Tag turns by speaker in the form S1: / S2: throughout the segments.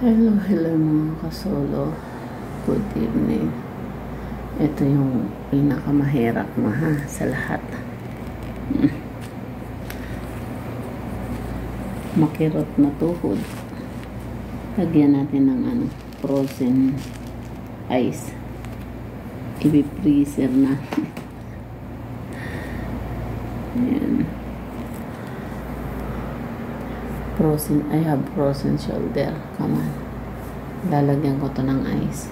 S1: Hello, hello mga kasolo. Good evening. Ito yung pinakamahirap sa lahat. Makirot na tuhod. Lagyan natin ng frozen ice. I-freezer natin. Ayan. I have frozen shoulder. Come on. Lalagyan ko to ng ice.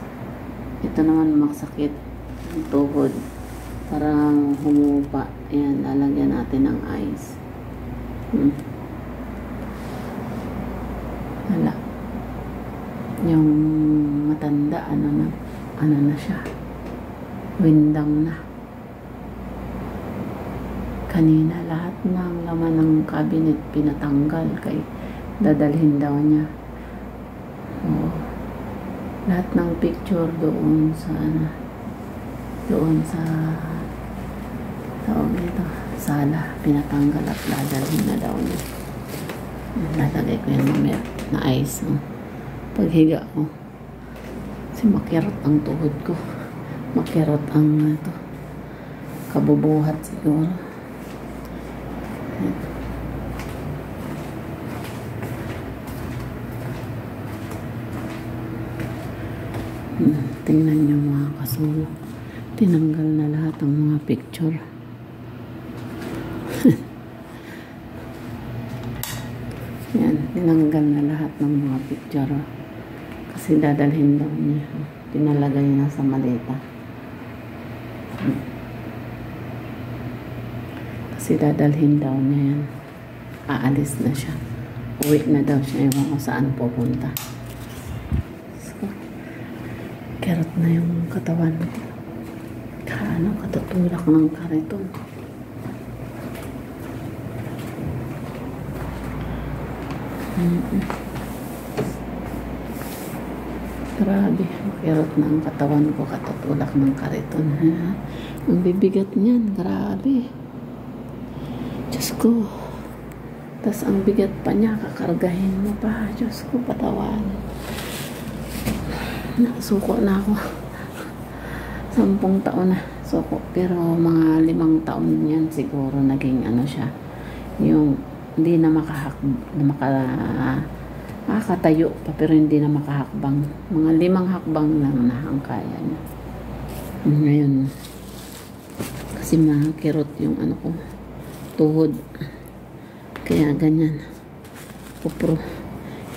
S1: Ito naman maksakit ang tuhod. Parang humupa. Ayan, lalagyan natin ng ice. Hala. Yung matanda, ano na siya. Windang na. Kanina lahat ng laman ng cabinet pinatanggal kay dadalhin daw niya. Lahat ng picture doon sa tawag nito, sala, pinatanggal at dadalhin na daw niya. Lalagay ko yan mamaya na ice. Paghiga ko, kasi makirot ang tuhod ko. Makirot ang kabubuhat siguro. Tingnan nyo mga kasolo. Tinanggal na lahat ang mga picture. Yan, tinanggal na lahat ng mga picture. Kasi dadalhin daw niya. Pinalagay na sa maleta. Kasi dadalhin daw niya yan. Aalis na siya. Uwi na daw siya. Ewan ko saan pupunta. Kerot na yung katawan. Katutulak ng kariton. Grabe. Kerot na ang katawan ko. Katutulak ng kariton. Ang bibigat niyan. Grabe. Diyos ko. Tas ang bigat pa niya. Kakargahin mo pa. Diyos ko, patawan. Suko na ako. 10 taon na suko, pero mga 5 taon yan siguro naging siya, yung hindi na makatayo pa, pero hindi na makahakbang. Mga 5 hakbang lang na ang kaya niya ngayon, kasi makirot yung ko, tuhod, kaya ganyan.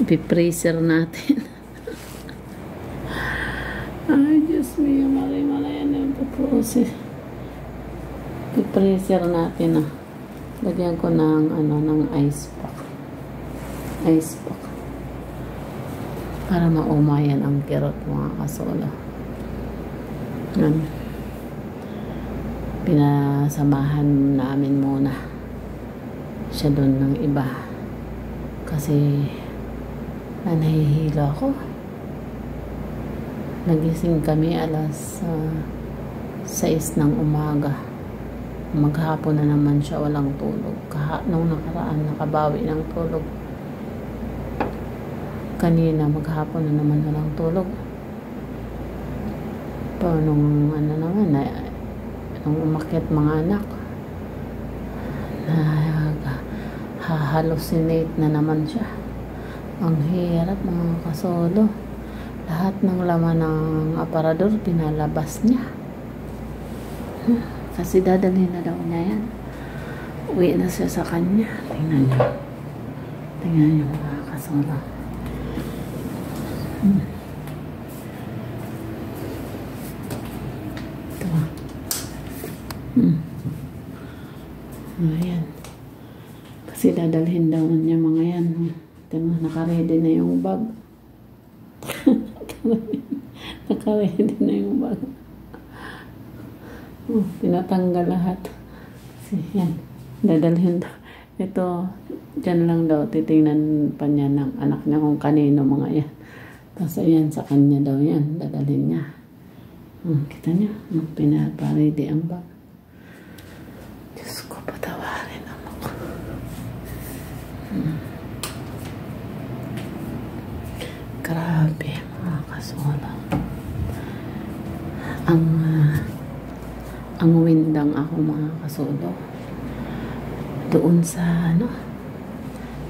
S1: Ipi-freezer natin. Ay, Diyos me, malay yan yung process. I-freezer natin Lagyan ko ng ice pack. Ice pack. Para maumayan ang kirot mga kasolo. Pinasamahan namin muna siya doon ng iba. Kasi nahihilo ako. Nagising kami alas 6 ng umaga. Maghapon na naman siya walang tulog. Nung nakaraan, nakabawi ng tulog. Kanina, maghapon na naman walang tulog. Nung nung umakyat mga anak, halusinate na naman siya. Ang hirap mga kasolo. Lahat ng laman ng aparador pinalabas niya. Kasi dadalhin na daw niya yan. Uwi na siya sa kanya. Tingnan niyo. Tingnan niyo mga kasolo. Ito. Ayan. Kasi dadalhin daw niya mga yan. Tingnan, naka-ready na yung bag. Naka-ready na yung bag. Pinatanggal lahat. Kasi yan, dadalhin daw. Ito, dyan lang daw, titingnan pa niya ng anak niya kung kanino mga yan. Tapos ayan, sa kanya daw yan, dadalhin niya. Kita niya, pinaparedy ang bag. Diyos ko, patawarin ako. Grabe, mga kasolo. Ang windang ako, mga kasolo. Doon sa,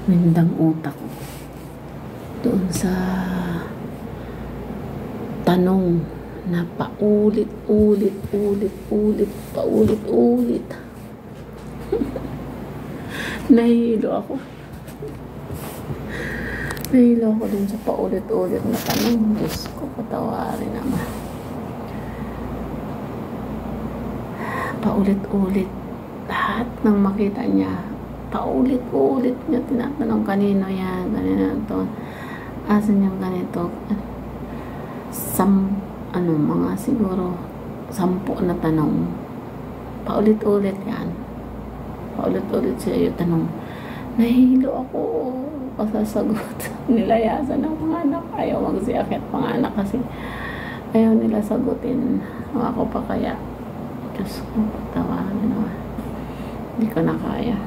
S1: windang utak ko. Doon sa tanong na paulit-ulit. Nahihilo ako. Nahihilo ako din sa paulit-ulit na tanong. Diyos ko, patawarin naman. Paulit-ulit. Lahat ng makita niya, paulit-ulit niya tinatanong kanino yan, kanino to. Asan yung ganito? Mga siguro 10 na tanong. Paulit-ulit yan. Paulit-ulit siya yung tanong. Nahihilo ako kasasagot. Nilayasan ng mga anak. Ayaw magsiakit mga anak kasi ayaw nila sagutin. Ako pa kaya. Diyos ko, patawarin naman. Hindi ko na kaya.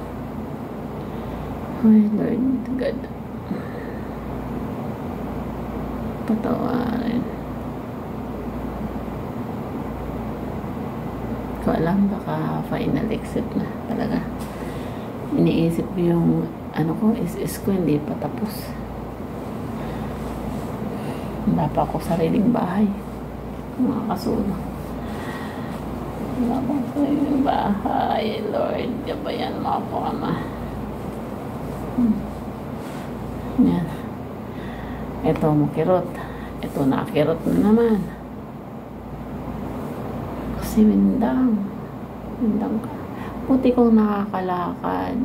S1: Ay, Lord God. Patawarin. Ko alam, baka final exit na talaga. Iniisip ko yung is ko hindi pa tapos. Wala pa ako sariling bahay, mga kasulo. Wala pa ako sariling bahay. Lord, gabayan mo ako, Ama. Yan. Ito makirot. Ito nakirot na naman. Kasi windang ka. Puti kong nakakalakad.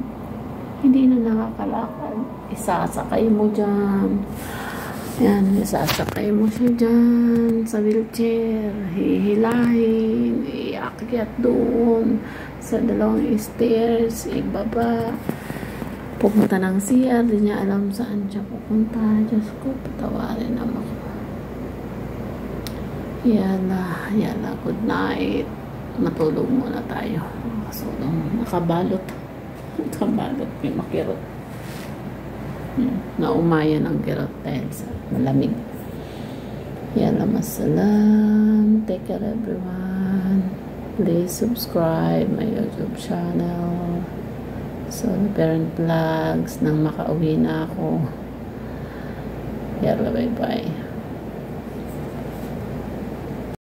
S1: Hindi na nakakalakad. Isasakay mo dyan. Yan, isasakay mo siya dyan sa wheelchair. Hihilahin. Iakyat doon sa 2 stairs. Ibaba. Pupunta ng CR. Di niya alam saan siya pupunta. Diyos ko, patawarin naman ako. Yala, good night. Matulog muna tayo. Nakabalot. Nakabalot. May makirot. Naumayan ang kirot dahil sa malamig. Yala, masalam. Take care, everyone. Please subscribe my YouTube channel. So, parent vlogs nang makauwi na ako. Yala, bye-bye.